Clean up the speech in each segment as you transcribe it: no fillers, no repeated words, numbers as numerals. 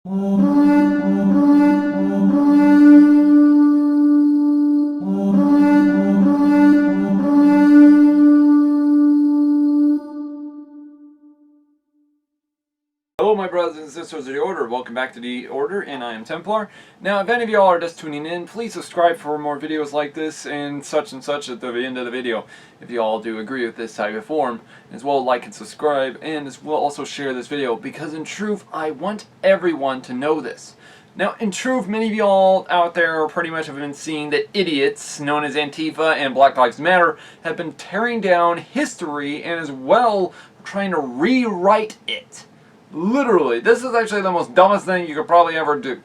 Hello my brothers and sisters of the Order, welcome back to the Order, and I am Templar. Now if any of y'all are just tuning in, please subscribe for more videos like this and such at the end of the video, if y'all do agree with this type of form. As well, like and subscribe, and as well also share this video, because in truth, I want everyone to know this. Now, in truth, many of y'all out there pretty much have been seeing that idiots known as Antifa and Black Lives Matter have been tearing down history and as well trying to rewrite it. Literally, this is actually the most dumbest thing you could probably ever do.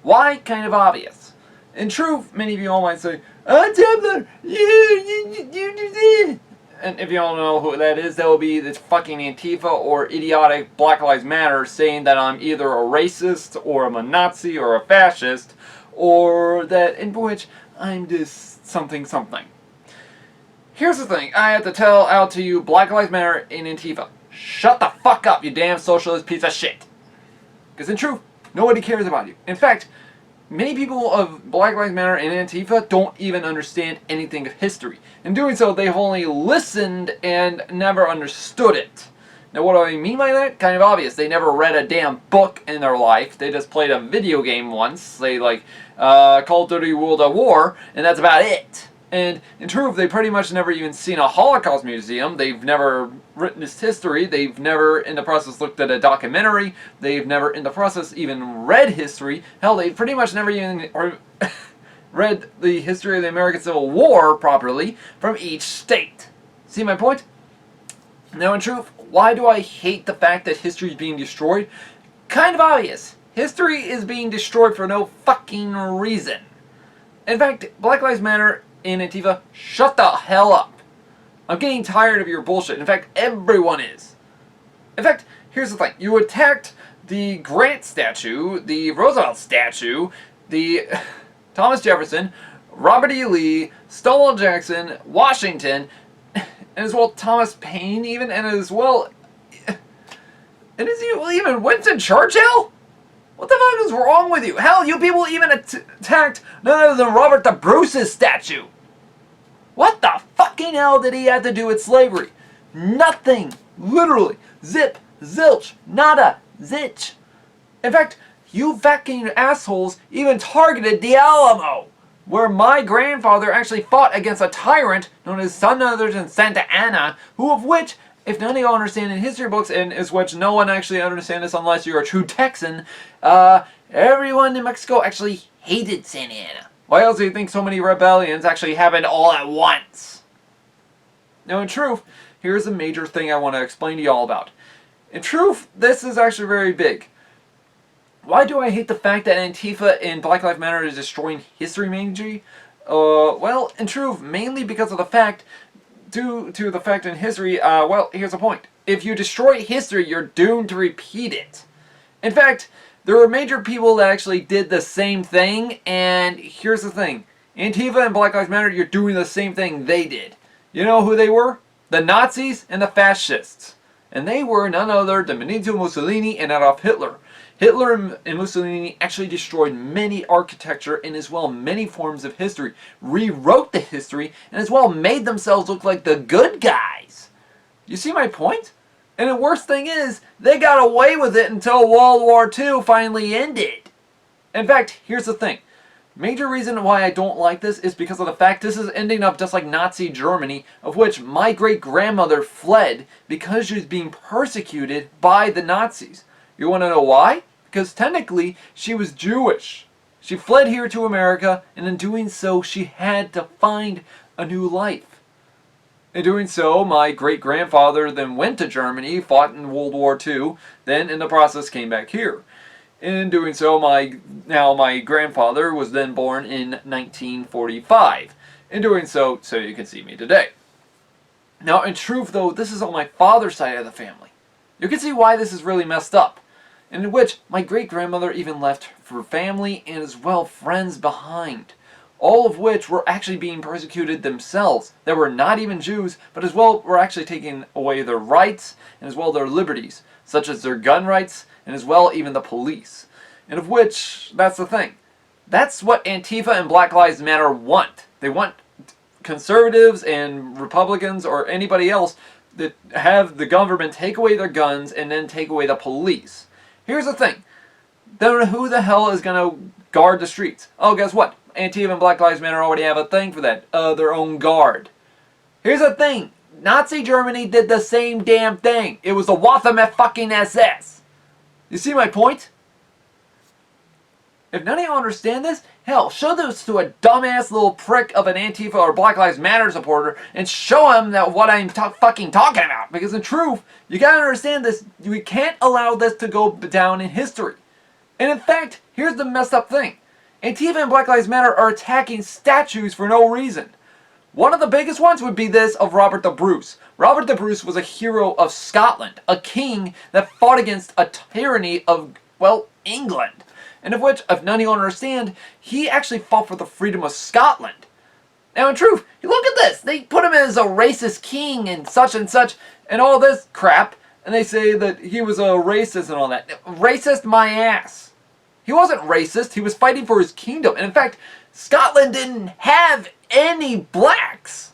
Why? Kind of obvious. In truth, many of you all might say, "Oh, Templar, you." And if you all know who that is, that will be this fucking Antifa or idiotic Black Lives Matter saying that I'm either a racist or I'm a Nazi or a fascist, or that in which I'm just something. Here's the thing, I have to tell out to you, Black Lives Matter and Antifa. Shut the fuck up, you damn socialist piece of shit. Because in truth, nobody cares about you. In fact, many people of Black Lives Matter and Antifa don't even understand anything of history. In doing so, they've only listened and never understood it. Now what do I mean by that? Kind of obvious. They never read a damn book in their life. They just played a video game once. They like Call of Duty World at War, and that's about it. And in truth, they pretty much never even seen a Holocaust museum. They've never witnessed history. They've never, in the process, looked at a documentary. They've never, in the process, even read history. Hell, they've pretty much never even read the history of the American Civil War properly from each state. See my point? Now, in truth, why do I hate the fact that history is being destroyed? Kind of obvious. History is being destroyed for no fucking reason. In fact, Black Lives Matter and Antifa, shut the hell up. I'm getting tired of your bullshit. In fact, everyone is. In fact, here's the thing. You attacked the Grant statue, the Roosevelt statue, the Thomas Jefferson, Robert E. Lee, Stonewall Jackson, Washington, and as well Thomas Paine even, and as well, and is even Winston Churchill? What the fuck is wrong with you? Hell, you people even attacked none other than Robert the Bruce's statue. What the fucking hell did he have to do with slavery? Nothing. Literally. Zip. Zilch. Nada. Zitch. In fact, you fucking assholes even targeted the Alamo, where my grandfather actually fought against a tyrant known as none other than Santa Anna, who of which, if none of y'all understand in history books, and is which no one actually understands this unless you're a true Texan, everyone in Mexico actually hated Santa Anna. Why else do you think so many rebellions actually happened all at once? Now in truth, here's a major thing I want to explain to y'all about. In truth, this is actually very big. Why do I hate the fact that Antifa and Black Lives Matter is destroying history mainly? Well, in truth, mainly because of the fact, due to the fact in history, well, here's the point. If you destroy history, you're doomed to repeat it. In fact, there were major people that actually did the same thing, and here's the thing. Antifa and Black Lives Matter, you're doing the same thing they did. You know who they were? The Nazis and the Fascists. And they were none other than Benito Mussolini and Adolf Hitler. Hitler and Mussolini actually destroyed many architecture and as well many forms of history, rewrote the history, and as well made themselves look like the good guys. You see my point? And the worst thing is, they got away with it until World War II finally ended. In fact, here's the thing. Major reason why I don't like this is because of the fact this is ending up just like Nazi Germany, of which my great-grandmother fled because she was being persecuted by the Nazis. You want to know why? Because technically, she was Jewish. She fled here to America, and in doing so, she had to find a new life. In doing so, my great-grandfather then went to Germany, fought in World War II, then in the process came back here. In doing so, my grandfather was then born in 1945. In doing so, you can see me today. Now, in truth though, this is on my father's side of the family. You can see why this is really messed up. In which my great-grandmother even left her family and as well friends behind. All of which were actually being persecuted themselves. That were not even Jews, but as well were actually taking away their rights and as well their liberties, such as their gun rights and as well even the police. And of which, that's the thing. That's what Antifa and Black Lives Matter want. They want conservatives and Republicans or anybody else that have the government take away their guns and then take away the police. Here's the thing. Then who the hell is going to guard the streets? Oh, guess what? Antifa and Black Lives Matter already have a thing for that. Their own guard. Here's the thing. Nazi Germany did the same damn thing. It was the Waffen SS. You see my point? If none of you understand this, hell, show this to a dumbass little prick of an Antifa or Black Lives Matter supporter and show him that what I'm fucking talking about. Because in truth, you gotta understand this. We can't allow this to go down in history. And in fact, here's the messed up thing. Antifa and Black Lives Matter are attacking statues for no reason. One of the biggest ones would be this of Robert the Bruce. Robert the Bruce was a hero of Scotland, a king that fought against a tyranny of, well, England. And of which, if none of you understand, he actually fought for the freedom of Scotland. Now in truth, look at this. They put him as a racist king and such and all this crap. And they say that he was a racist and all that. Racist my ass. He wasn't racist. He was fighting for his kingdom. And in fact, Scotland didn't have any blacks.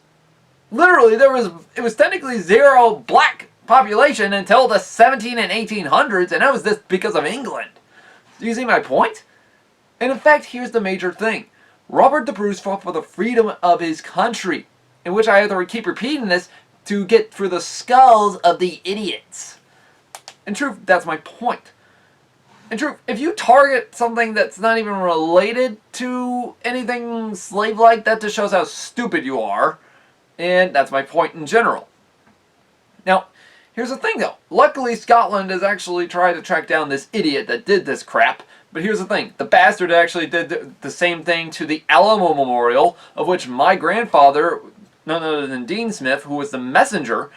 Literally, it was technically zero black population until the 17 and 1800s. And that was just because of England. Do you see my point? And in fact, here's the major thing. Robert the Bruce fought for the freedom of his country, in which I have to keep repeating this to get through the skulls of the idiots. In truth, that's my point. In truth, if you target something that's not even related to anything slave-like, that just shows how stupid you are. And that's my point in general. Now, here's the thing though. Luckily, Scotland has actually tried to track down this idiot that did this crap. But here's the thing. The bastard actually did the same thing to the Alamo Memorial, of which my grandfather, none other than Dean Smith, who was the messenger,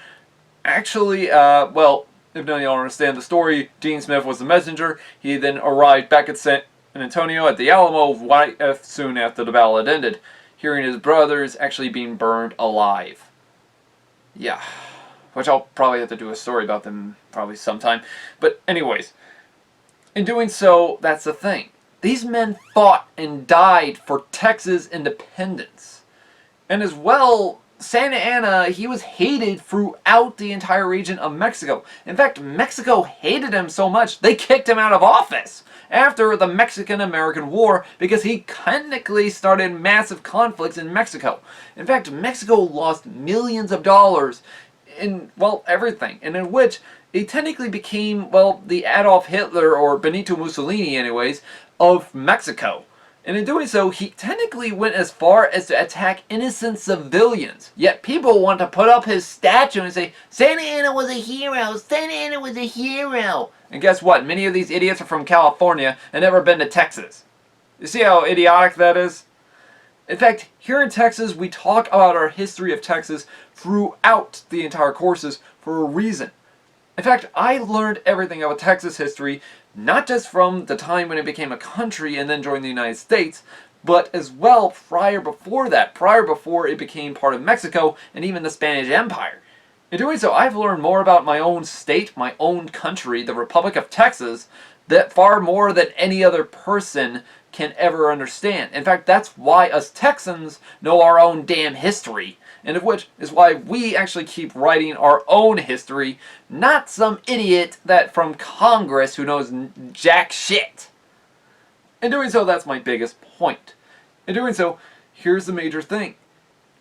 actually, well, if none of you understand the story, Dean Smith was the messenger. He then arrived back at San Antonio at the Alamo right soon after the battle had ended, hearing his brothers actually being burned alive. Yeah. Which I'll probably have to do a story about them probably sometime. But anyways, in doing so, that's the thing. These men fought and died for Texas independence. And as well, Santa Anna, he was hated throughout the entire region of Mexico. In fact, Mexico hated him so much, they kicked him out of office after the Mexican-American War because he technically started massive conflicts in Mexico. In fact, Mexico lost millions of dollars in, well, everything, and in which he technically became, well, the Adolf Hitler, or Benito Mussolini anyways, of Mexico. And in doing so, he technically went as far as to attack innocent civilians. Yet people want to put up his statue and say, Santa Anna was a hero, Santa Anna was a hero. And guess what? Many of these idiots are from California and never been to Texas. You see how idiotic that is? In fact, here in Texas, we talk about our history of Texas throughout the entire courses for a reason. In fact, I learned everything about Texas history, not just from the time when it became a country and then joined the United States, but as well prior before it became part of Mexico and even the Spanish Empire. In doing so, I've learned more about my own state, my own country, the Republic of Texas, that far more than any other person can ever understand. In fact, that's why us Texans know our own damn history, and of which is why we actually keep writing our own history, not some idiot that from Congress who knows jack shit. In doing so, that's my biggest point. In doing so, here's the major thing.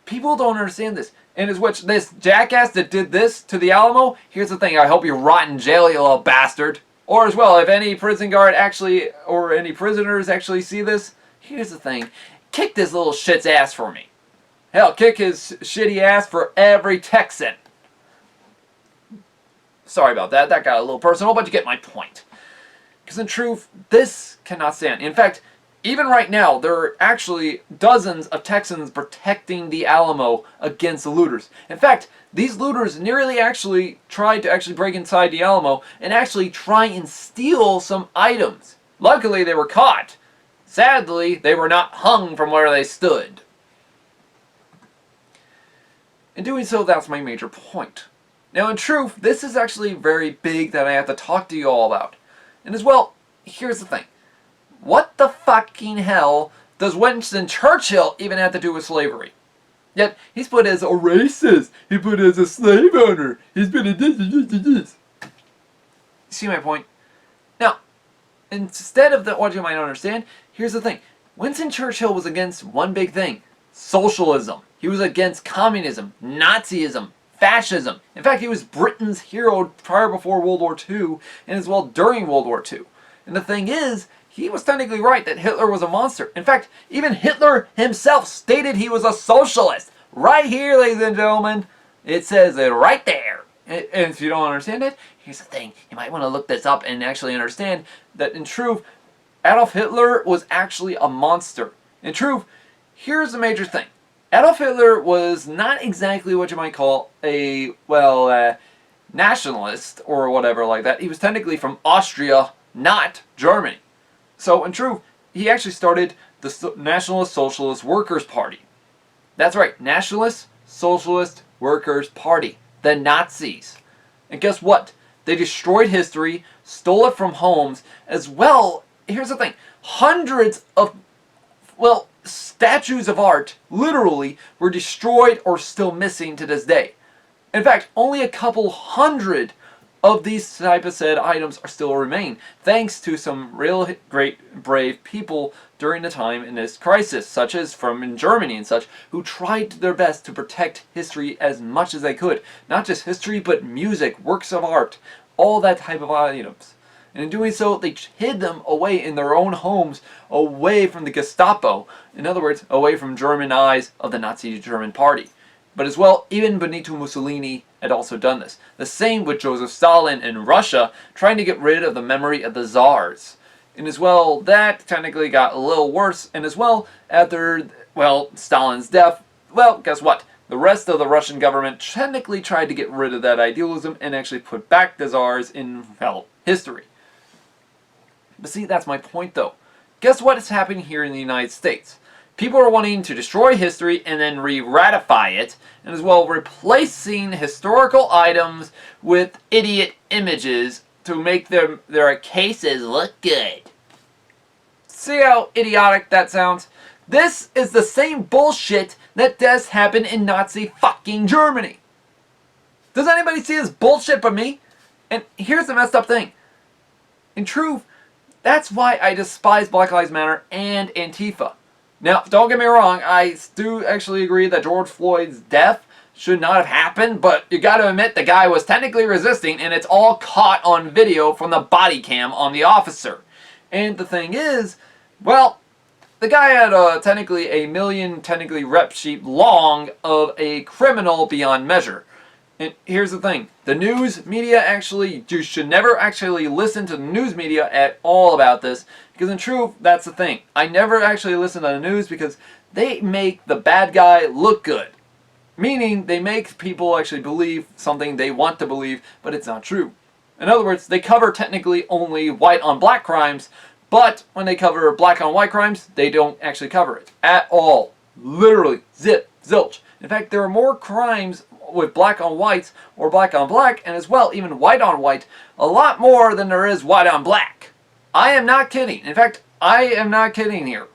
People don't understand this. And as which this jackass that did this to the Alamo, here's the thing, I hope you rot in jail, you little bastard. Or as well, if any prison guard actually, or any prisoners actually see this, here's the thing, kick this little shit's ass for me. Hell, kick his shitty ass for every Texan. Sorry about that, that got a little personal, but you get my point. Because in truth, this cannot stand. In fact, even right now, there are actually dozens of Texans protecting the Alamo against the looters. In fact, these looters nearly actually tried to break inside the Alamo and actually try and steal some items. Luckily, they were caught. Sadly, they were not hung from where they stood. In doing so, that's my major point. Now, in truth, this is actually very big that I have to talk to you all about. And as well, here's the thing. what the fucking hell does Winston Churchill even have to do with slavery? Yet, he's put as a racist. He's put as a slave owner. He's been a this. See my point? Now, instead of what you might understand, here's the thing. Winston Churchill was against one big thing. Socialism. He was against communism, Nazism, fascism. In fact, he was Britain's hero prior before World War II and as well during World War II. And the thing is, he was technically right that Hitler was a monster. In fact, even Hitler himself stated he was a socialist. Right here, ladies and gentlemen. It says it right there. And if you don't understand it, here's the thing. You might want to look this up and actually understand that in truth, Adolf Hitler was actually a monster. In truth, here's the major thing. Adolf Hitler was not exactly what you might call a, nationalist or whatever like that. He was technically from Austria, not Germany. So, in truth, he actually started the Nationalist Socialist Workers' Party. That's right, Nationalist Socialist Workers' Party. The Nazis. And guess what? They destroyed history, stole it from homes, as well, here's the thing, hundreds of, statues of art, literally, were destroyed or still missing to this day. In fact, only a couple hundred of these type of said items are still remain, thanks to some real great brave people during the time in this crisis, such as from in Germany and such, who tried their best to protect history as much as they could. Not just history, but music, works of art, all that type of items. And in doing so, they hid them away in their own homes, away from the Gestapo. In other words, away from German eyes of the Nazi German party. But as well, even Benito Mussolini had also done this. The same with Joseph Stalin in Russia, trying to get rid of the memory of the Tsars. And as well, that technically got a little worse. And as well, after, Stalin's death, guess what? The rest of the Russian government technically tried to get rid of that idealism and actually put back the Tsars in, history. But see, that's my point though. Guess what is happening here in the United States? People are wanting to destroy history and then re-ratify it, and as well replacing historical items with idiot images to make their cases look good. See how idiotic that sounds? This is the same bullshit that does happen in Nazi fucking Germany. Does anybody see this bullshit but me? And here's the messed up thing. In truth, that's why I despise Black Lives Matter and Antifa. Now, don't get me wrong, I do actually agree that George Floyd's death should not have happened, but you gotta admit the guy was technically resisting, and it's all caught on video from the body cam on the officer. And the thing is, the guy had technically a million rep sheet long of a criminal beyond measure. And here's the thing, the news media you should never actually listen to the news media at all about this, because in truth, that's the thing. I never actually listen to the news because they make the bad guy look good. Meaning, they make people actually believe something they want to believe, but it's not true. In other words, they cover technically only white on black crimes, but when they cover black on white crimes, they don't actually cover it at all. Literally, zip, zilch. In fact, there are more crimes with black on whites or black on black, and as well, even white on white, a lot more than there is white on black. I am not kidding. In fact, I am not kidding here.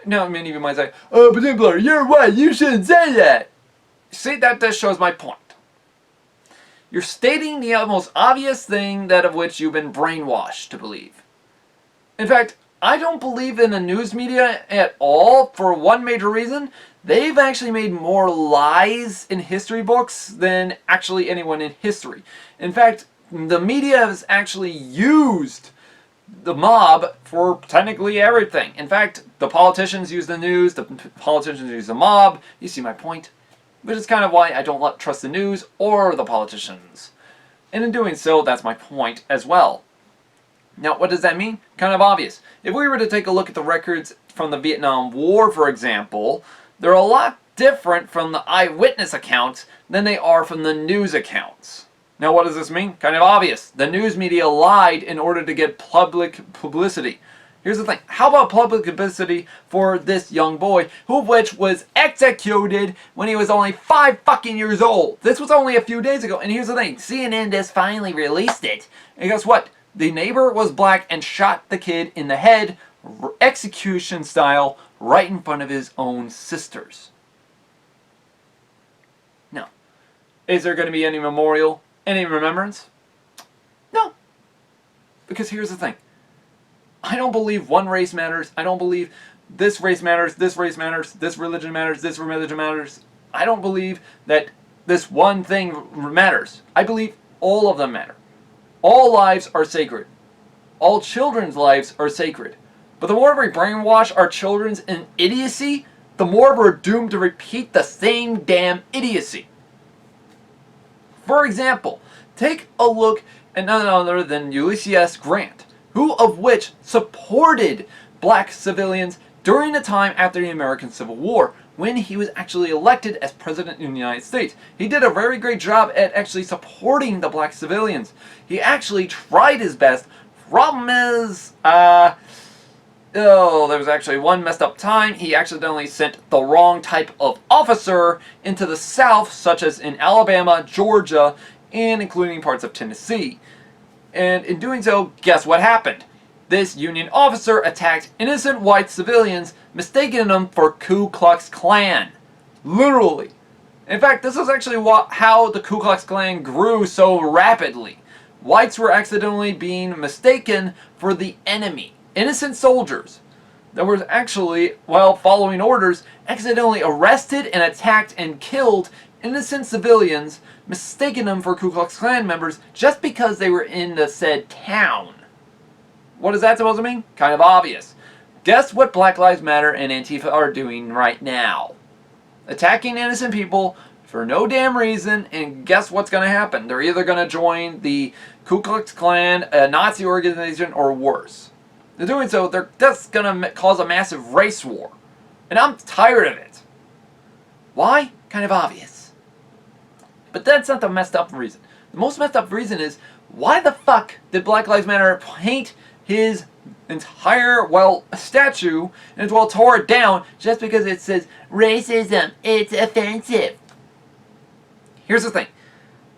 Now, many of you might say, oh, but Blair, you're white, you shouldn't say that. See, that just shows my point. You're stating the most obvious thing that of which you've been brainwashed to believe. In fact, I don't believe in the news media at all for one major reason. They've actually made more lies in history books than actually anyone in history. In fact, the media has actually used the mob for technically everything. In fact, the politicians use the news, the politicians use the mob. You see my point? Which is kind of why I don't trust the news or the politicians. And in doing so, that's my point as well. Now, what does that mean? Kind of obvious. If we were to take a look at the records from the Vietnam War, for example, they're a lot different from the eyewitness accounts than they are from the news accounts. Now, what does this mean? Kind of obvious. The news media lied in order to get public publicity. Here's the thing. How about public publicity for this young boy, which was executed when he was only 5 fucking years old? This was only a few days ago. And here's the thing. CNN just finally released it. And guess what? The neighbor was black and shot the kid in the head execution style, right in front of his own sisters. Now, is there going to be any memorial, any remembrance? No. Because here's the thing. I don't believe one race matters. I don't believe this race matters, this race matters, this religion matters, this religion matters. I don't believe that this one thing matters. I believe all of them matter. All lives are sacred. All children's lives are sacred. But the more we brainwash our children in idiocy, the more we're doomed to repeat the same damn idiocy. For example, take a look at none other than Ulysses S. Grant, who of which supported black civilians during the time after the American Civil War, when he was actually elected as President of the United States. He did a very great job at actually supporting the black civilians. He actually tried his best. Problem is, there was actually one messed up time. He accidentally sent the wrong type of officer into the South, such as in Alabama, Georgia, and including parts of Tennessee. And in doing so, guess what happened? This Union officer attacked innocent white civilians, mistaking them for Ku Klux Klan. Literally. In fact, this is actually how the Ku Klux Klan grew so rapidly. Whites were accidentally being mistaken for the enemy. Innocent soldiers that were actually, while following orders, accidentally arrested and attacked and killed innocent civilians, mistaking them for Ku Klux Klan members just because they were in the said town. What is that supposed to mean? Kind of obvious. Guess what Black Lives Matter and Antifa are doing right now? Attacking innocent people for no damn reason, and guess what's going to happen? They're either going to join the Ku Klux Klan, a Nazi organization, or worse. In doing so, they're just going to cause a massive race war. And I'm tired of it. Why? Kind of obvious. But that's not the messed up reason. The most messed up reason is, why the fuck did Black Lives Matter paint his entire, statue and tore it down just because it says racism, it's offensive? Here's the thing.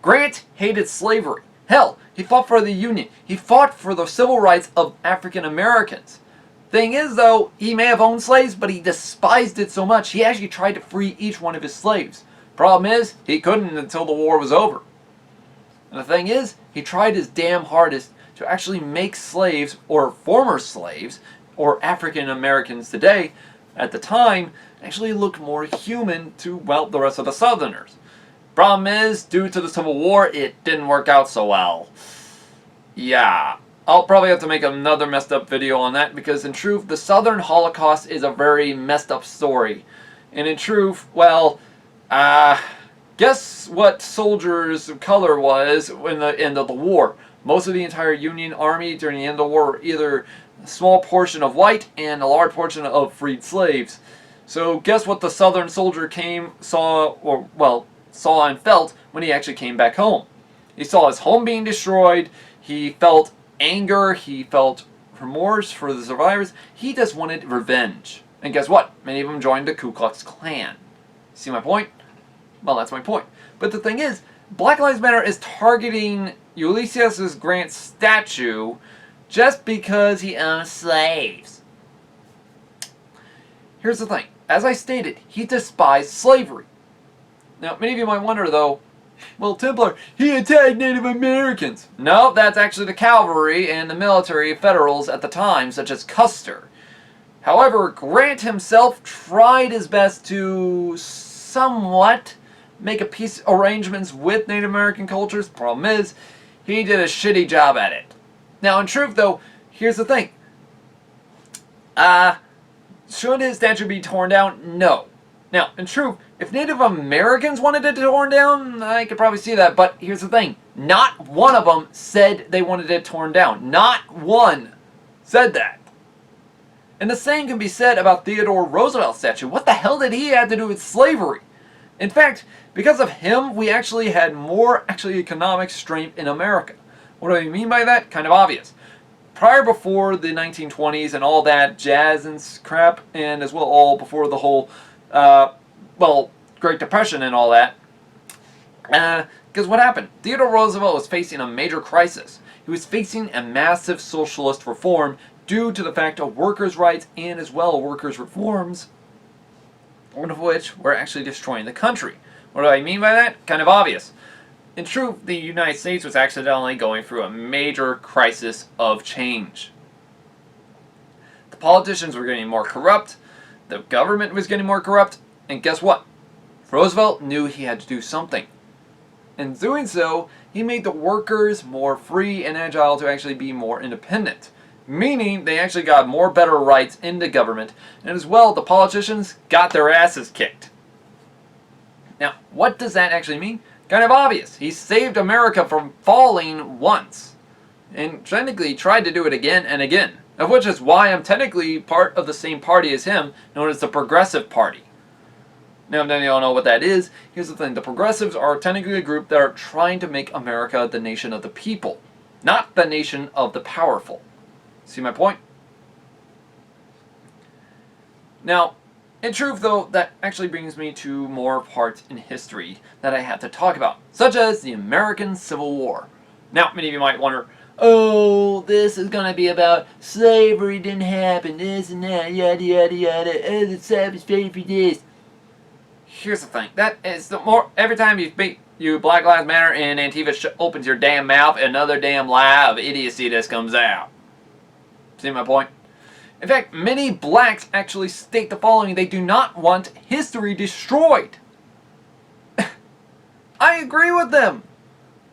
Grant hated slavery. Hell, he fought for the Union. He fought for the civil rights of African Americans. Thing is, though, he may have owned slaves, but he despised it so much, he actually tried to free each one of his slaves. Problem is, he couldn't until the war was over. And the thing is, he tried his damn hardest to actually make slaves, or former slaves, or African Americans today, at the time, actually look more human to, the rest of the Southerners. Problem is, due to the Civil War, it didn't work out so well. Yeah, I'll probably have to make another messed up video on that, because in truth, the Southern Holocaust is a very messed up story. And in truth, guess what soldiers' color was in the end of the war? Most of the entire Union Army during the end of the war were either a small portion of white and a large portion of freed slaves. So guess what the Southern soldier saw and felt when he actually came back home? He saw his home being destroyed. He felt anger. He felt remorse for the survivors. He just wanted revenge. And guess what? Many of them joined the Ku Klux Klan. See my point? Well, that's my point. But the thing is, Black Lives Matter is targeting Ulysses S. Grant's statue just because he owned slaves. Here's the thing. As I stated, he despised slavery. Now, many of you might wonder, though, Templar, he attacked Native Americans. No, that's actually the cavalry and the military federals at the time, such as Custer. However, Grant himself tried his best to somewhat make peace arrangements with Native American cultures. Problem is, he did a shitty job at it. Now, in truth, though, here's the thing. Should his statue be torn down? No. Now, in truth, if Native Americans wanted it torn down, I could probably see that. But here's the thing. Not one of them said they wanted it torn down. Not one said that. And the same can be said about Theodore Roosevelt's statue. What the hell did he have to do with slavery? In fact, because of him, we actually had more economic strength in America. What do I mean by that? Kind of obvious. Before the 1920s and all that jazz and crap, and as well all before the whole, Great Depression and all that. Because what happened? Theodore Roosevelt was facing a major crisis. He was facing a massive socialist reform due to the fact of workers' rights and as well workers' reforms, one of which were actually destroying the country. What do I mean by that? Kind of obvious. In truth, the United States was accidentally going through a major crisis of change. The politicians were getting more corrupt, the government was getting more corrupt, and guess what? Roosevelt knew he had to do something. In doing so, he made the workers more free and agile to actually be more independent. Meaning, they actually got more better rights in the government, and as well, the politicians got their asses kicked. Now, what does that actually mean? Kind of obvious. He saved America from falling once, and technically tried to do it again and again, of which is why I'm technically part of the same party as him, known as the Progressive Party. Now, if you all know what that is, here's the thing. The Progressives are technically a group that are trying to make America the nation of the people, not the nation of the powerful. See my point? Now, in truth, though, that actually brings me to more parts in history that I have to talk about, such as the American Civil War. Now, many of you might wonder, oh, this is going to be about slavery didn't happen, this and that, yada yada yada, oh, the South is paid for this. Here's the thing, that is the more, every time you speak, you Black Lives Matter and Antifa opens your damn mouth, another damn lie of idiocy just comes out. See my point? In fact, many blacks actually state the following: they do not want history destroyed. I agree with them.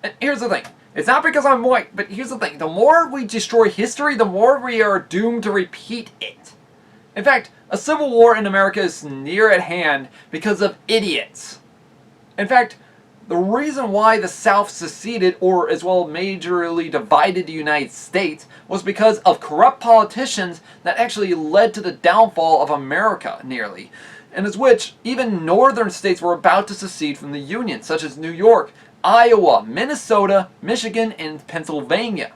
And here's the thing. It's not because I'm white, but here's the thing. The more we destroy history, the more we are doomed to repeat it. In fact, a civil war in America is near at hand because of idiots. In fact, the reason why the South seceded, or as well majorly divided the United States, was because of corrupt politicians that actually led to the downfall of America, nearly. And as which, even northern states were about to secede from the Union, such as New York, Iowa, Minnesota, Michigan, and Pennsylvania.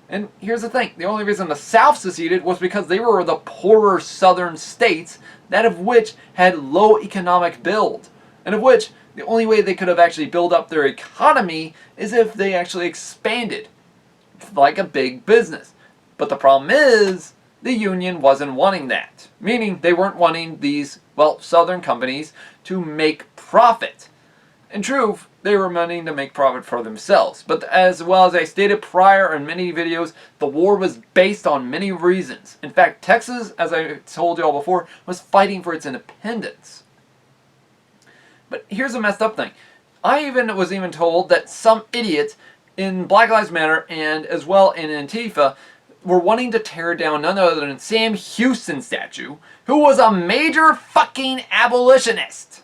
And here's the thing, the only reason the South seceded was because they were the poorer southern states, that of which had low economic build, and of which the only way they could have actually built up their economy is if they actually expanded, like a big business. But the problem is, the Union wasn't wanting that, meaning they weren't wanting these, well, southern companies to make profit. In truth, they were wanting to make profit for themselves. But as well as I stated prior in many videos, the war was based on many reasons. In fact, Texas, as I told you all before, was fighting for its independence. But here's a messed up thing. I was even told that some idiots in Black Lives Matter and as well in Antifa were wanting to tear down none other than Sam Houston's statue, who was a major fucking abolitionist.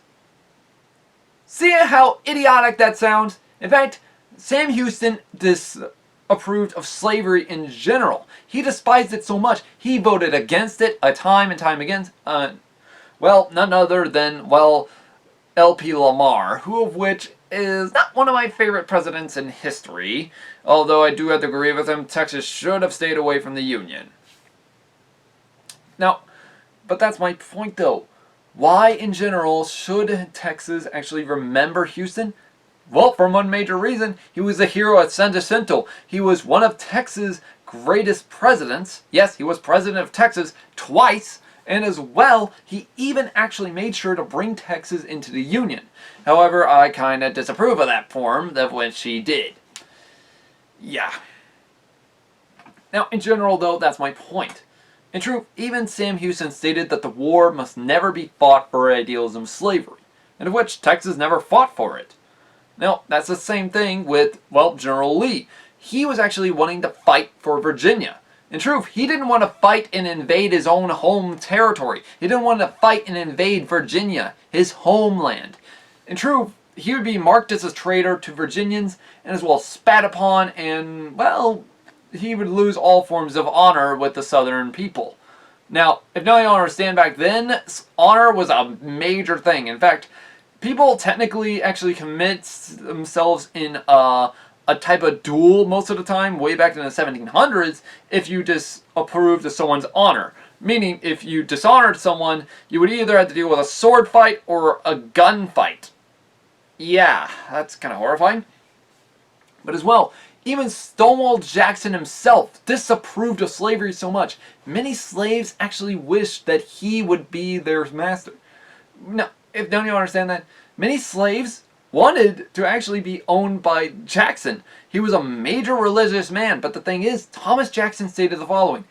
See how idiotic that sounds? In fact, Sam Houston disapproved of slavery in general. He despised it so much, he voted against it time and time again. Well, none other than, well, LP Lamar, who of which is not one of my favorite presidents in history, although I do have to agree with him, Texas should have stayed away from the Union. Now, but that's my point though. Why, in general, should Texas actually remember Houston? Well, for one major reason, he was a hero at San Jacinto. He was one of Texas' greatest presidents. Yes, he was president of Texas twice, and as well, he even actually made sure to bring Texas into the Union. However, I kind of disapprove of that form, of which he did. Yeah. Now, in general, though, that's my point. In truth, even Sam Houston stated that the war must never be fought for idealism of slavery, and of which Texas never fought for it. Now, that's the same thing with, well, General Lee. He was actually wanting to fight for Virginia. In truth, he didn't want to fight and invade his own home territory. He didn't want to fight and invade Virginia, his homeland. In truth, he would be marked as a traitor to Virginians, and as well spat upon, and, well, he would lose all forms of honor with the southern people. Now, if none of you understand, back then, honor was a major thing. In fact, people technically actually commit themselves in a type of duel most of the time, way back in the 1700s, if you disapproved of someone's honor. Meaning, if you dishonored someone, you would either have to deal with a sword fight or a gun fight. Yeah, that's kind of horrifying. But as well, Even Stonewall Jackson himself disapproved of slavery so much. Many slaves actually wished that he would be their master. Now, don't you understand that? Many slaves wanted to actually be owned by Jackson. He was a major religious man, but the thing is, Thomas Jackson stated the following: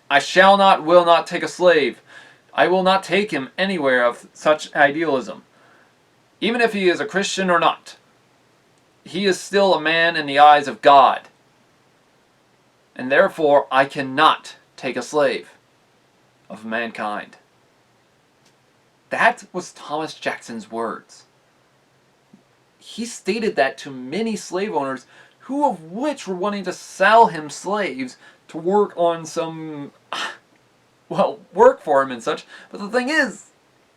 I shall not, will not take a slave. I will not take him anywhere of such idealism. Even if he is a Christian or not, he is still a man in the eyes of God. And therefore, I cannot take a slave of mankind. That was Thomas Jackson's words. He stated that to many slave owners, who of which were wanting to sell him slaves to work on some, well, work for him and such. But the thing is,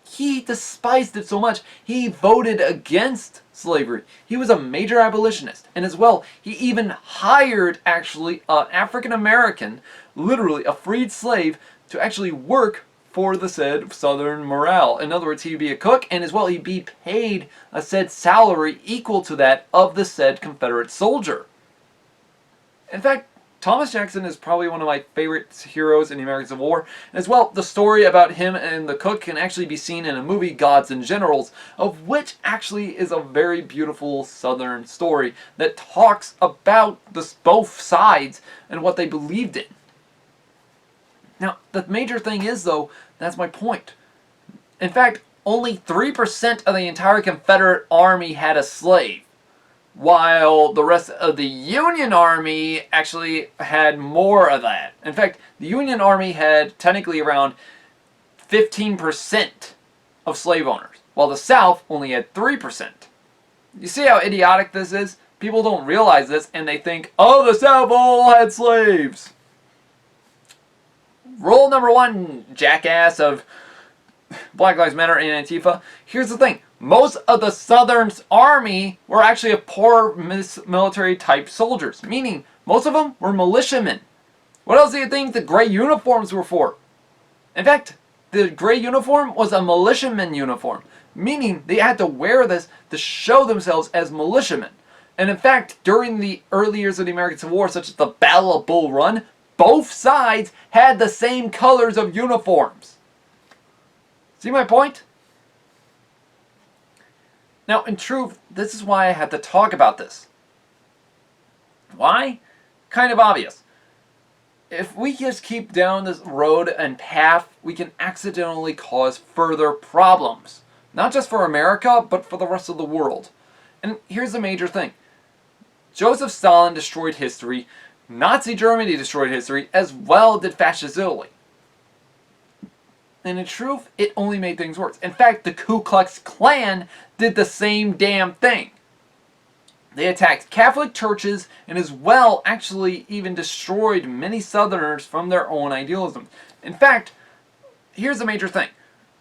he despised it so much, he voted against slavery. He was a major abolitionist. And as well, he even hired, actually, an African American, literally a freed slave, to actually work for the said Southern morale. In other words, he'd be a cook, and as well, he'd be paid a said salary equal to that of the said Confederate soldier. In fact, Thomas Jackson is probably one of my favorite heroes in the American Civil War. And as well, the story about him and the cook can actually be seen in a movie, Gods and Generals, of which actually is a very beautiful Southern story that talks about both sides and what they believed in. Now, the major thing is, though, that's my point. In fact, only 3% of the entire Confederate Army had a slave, while the rest of the Union Army actually had more of that. In fact, the Union Army had technically around 15% of slave owners, while the South only had 3%. You see how idiotic this is? People don't realize this, and they think, oh, the South all had slaves. Rule number one, jackass of Black Lives Matter and Antifa. Here's the thing. Most of the Southern Army were actually a poor military type soldiers. Meaning, most of them were militiamen. What else do you think the gray uniforms were for? In fact, the gray uniform was a militiaman uniform. Meaning, they had to wear this to show themselves as militiamen. And in fact, during the early years of the American Civil War, such as the Battle of Bull Run, both sides had the same colors of uniforms. See my point? Now, in truth, this is why I had to talk about this. Why? Kind of obvious. If we just keep down this road and path, we can accidentally cause further problems. Not just for America, but for the rest of the world. And here's the major thing. Joseph Stalin destroyed history. Nazi Germany destroyed history, as well did Fascist Italy. And in truth, it only made things worse. In fact, the Ku Klux Klan did the same damn thing. They attacked Catholic churches and as well actually even destroyed many Southerners from their own idealism. In fact, here's the major thing.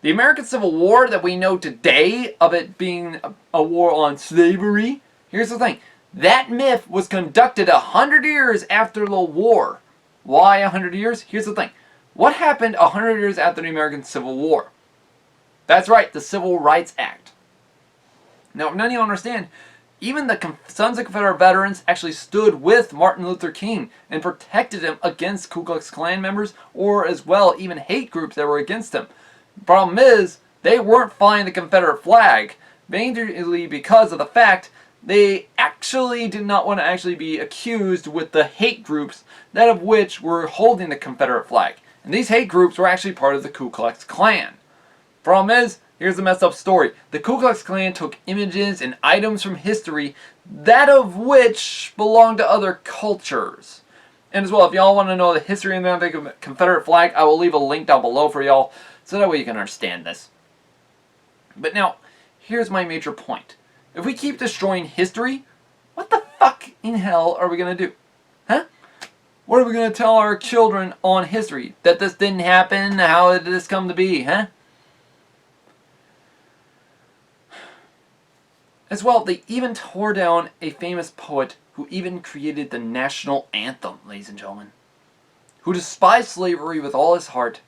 The American Civil War that we know today, of it being a war on slavery, here's the thing. That myth was conducted 100 years after the war. Why 100 years? Here's the thing. What happened 100 years after the American Civil War? That's right, the Civil Rights Act. Now, none of you understand, even the Sons of Confederate Veterans actually stood with Martin Luther King and protected him against Ku Klux Klan members or as well even hate groups that were against him. The problem is, they weren't flying the Confederate flag, mainly because of the fact they actually did not want to actually be accused with the hate groups, that of which were holding the Confederate flag. And these hate groups were actually part of the Ku Klux Klan. Problem is, here's the messed up story. The Ku Klux Klan took images and items from history, that of which belonged to other cultures. And as well, if y'all want to know the history of the Confederate flag, I will leave a link down below for y'all, so that way you can understand this. But now, here's my major point. If we keep destroying history, what the fuck in hell are we going to do? Huh? What are we going to tell our children on history? That this didn't happen? How did this come to be? Huh? As well, they even tore down a famous poet who even created the national anthem, ladies and gentlemen. Who despised slavery with all his heart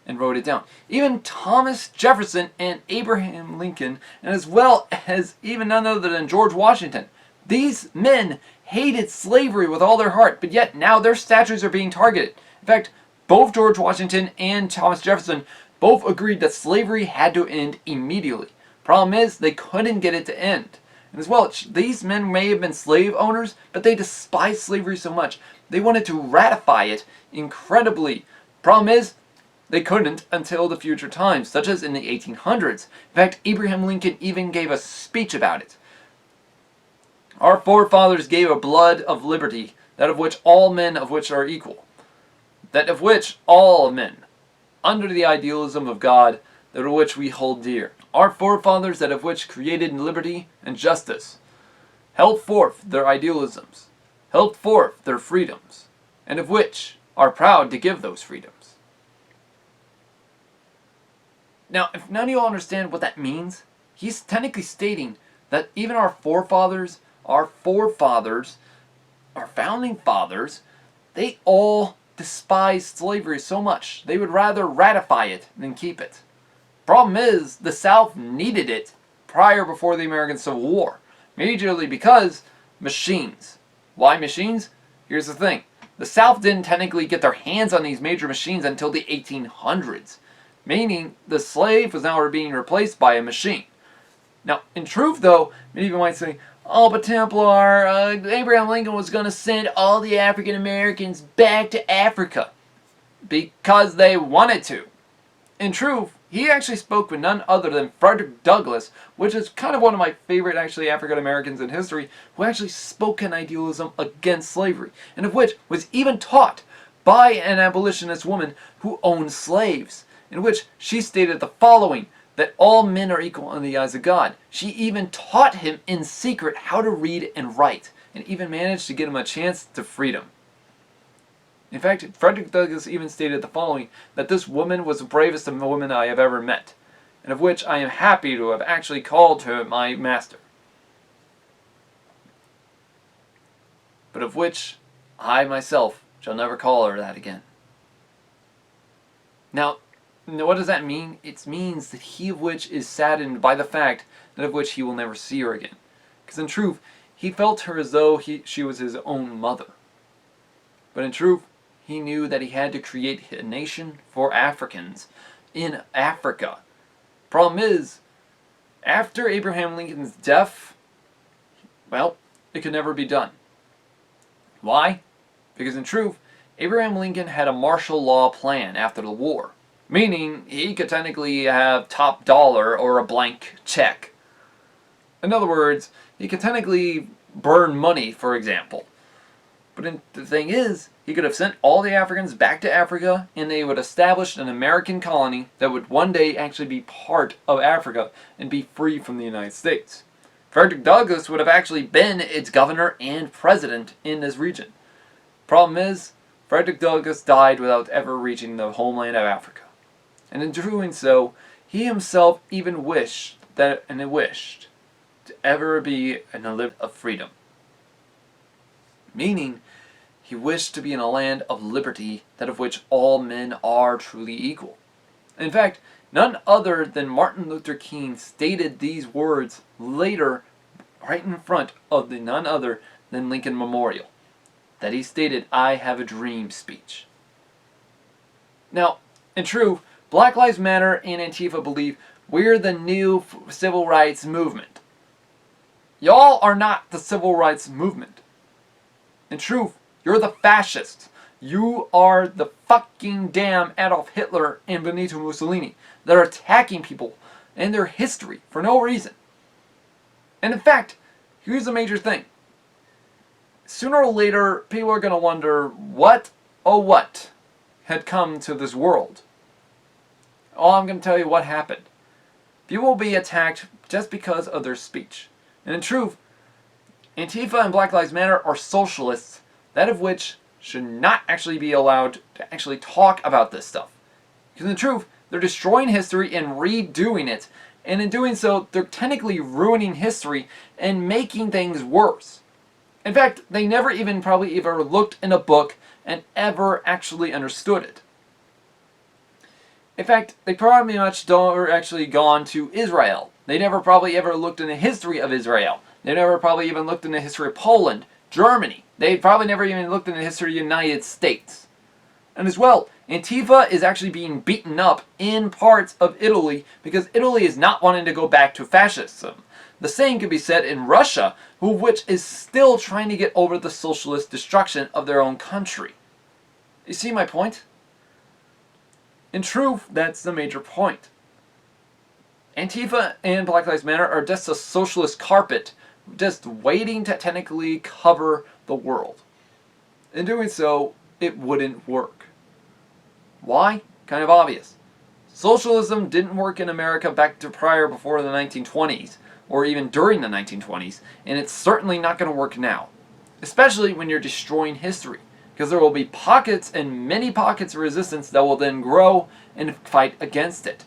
and wrote it down. Even Thomas Jefferson and Abraham Lincoln, and as well as even none other than George Washington, These men hated slavery with all their heart, but yet now their statues are being targeted. In fact, both George Washington and Thomas Jefferson both agreed that slavery had to end immediately. Problem is, they couldn't get it to end. And as well, these men may have been slave owners, but they despised slavery so much, they wanted to ratify it incredibly. Problem is, they couldn't until the future times, such as in the 1800s. In fact, Abraham Lincoln even gave a speech about it. Our forefathers gave a blood of liberty, that of which all men of which are equal. That of which all men, under the idealism of God, that of which we hold dear. Our forefathers, that of which created liberty and justice, held forth their idealisms, held forth their freedoms, and of which are proud to give those freedoms. Now, if none of you all understand what that means, he's technically stating that even our forefathers, our founding fathers, they all despised slavery so much. They would rather ratify it than keep it. Problem is, the South needed it before the American Civil War. Majorly because machines. Why machines? Here's the thing. The South didn't technically get their hands on these major machines until the 1800s. Meaning, the slave was now being replaced by a machine. Now, in truth, though, many people might say, oh, but Templar, Abraham Lincoln was going to send all the African Americans back to Africa because they wanted to. In truth, he actually spoke with none other than Frederick Douglass, which is kind of one of my favorite, actually, African Americans in history, who actually spoke an idealism against slavery, and of which was even taught by an abolitionist woman who owned slaves, in which she stated the following, that all men are equal in the eyes of God. She even taught him in secret how to read and write, and even managed to get him a chance to freedom. In fact, Frederick Douglass even stated the following, that this woman was the bravest woman I have ever met, and of which I am happy to have actually called her my master. But of which I myself shall never call her that again. Now, what does that mean? It means that he of which is saddened by the fact that of which he will never see her again. Because in truth, he felt her as though she was his own mother. But in truth, he knew that he had to create a nation for Africans in Africa. Problem is, after Abraham Lincoln's death, well, it could never be done. Why? Because in truth, Abraham Lincoln had a martial law plan after the war. Meaning, he could technically have top dollar or a blank check. In other words, he could technically burn money, for example. But the thing is, he could have sent all the Africans back to Africa, and they would establish an American colony that would one day actually be part of Africa and be free from the United States. Frederick Douglass would have actually been its governor and president in this region. Problem is, Frederick Douglass died without ever reaching the homeland of Africa. And in doing so, he himself even wished to ever be in a land of freedom. Meaning, he wished to be in a land of liberty, that of which all men are truly equal. In fact, none other than Martin Luther King stated these words later, right in front of the none other than Lincoln Memorial. That he stated, "I have a dream" speech. Now, in truth, Black Lives Matter and Antifa believe we're the new civil rights movement. Y'all are not the civil rights movement. In truth, you're the fascists. You are the fucking damn Adolf Hitler and Benito Mussolini that are attacking people and their history for no reason. And in fact, here's the major thing. Sooner or later, people are going to wonder what had come to this world. Oh, I'm going to tell you what happened. People will be attacked just because of their speech. And in truth, Antifa and Black Lives Matter are socialists, that of which should not actually be allowed to actually talk about this stuff. Because in truth, they're destroying history and redoing it. And in doing so, they're technically ruining history and making things worse. In fact, they never even probably ever looked in a book and ever actually understood it. In fact, they probably much don't actually gone to Israel. They never probably ever looked in the history of Israel. They never probably even looked in the history of Poland, Germany. They probably never even looked in the history of the United States. And as well, Antifa is actually being beaten up in parts of Italy because Italy is not wanting to go back to fascism. The same can be said in Russia, which is still trying to get over the socialist destruction of their own country. You see my point? In truth, that's the major point. Antifa and Black Lives Matter are just a socialist carpet, just waiting to technically cover the world. In doing so, it wouldn't work. Why? Kind of obvious. Socialism didn't work in America before the 1920s, or even during the 1920s, and it's certainly not going to work now. Especially when you're destroying history, because there will be pockets and many pockets of resistance that will then grow and fight against it.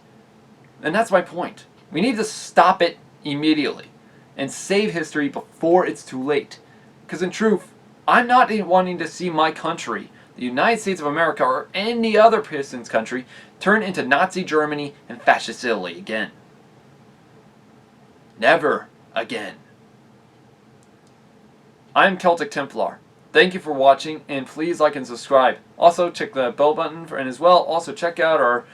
And that's my point. We need to stop it immediately and save history before it's too late. Because in truth, I'm not wanting to see my country, the United States of America, or any other person's country, turn into Nazi Germany and Fascist Italy again. Never again. I'm Celtic Templar. Thank you for watching, and please like and subscribe. Also, check the bell button, and as well, also check out our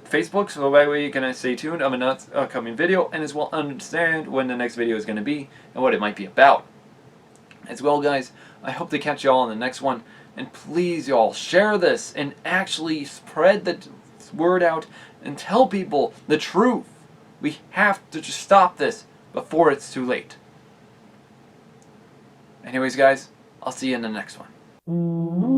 Facebook, so that way you can stay tuned on an upcoming video, and as well understand when the next video is going to be, and what it might be about. As well, guys, I hope to catch y'all on the next one, and please, y'all, share this, and actually spread the word out, and tell people the truth. We have to just stop this before it's too late. Anyways, guys, I'll see you in the next one.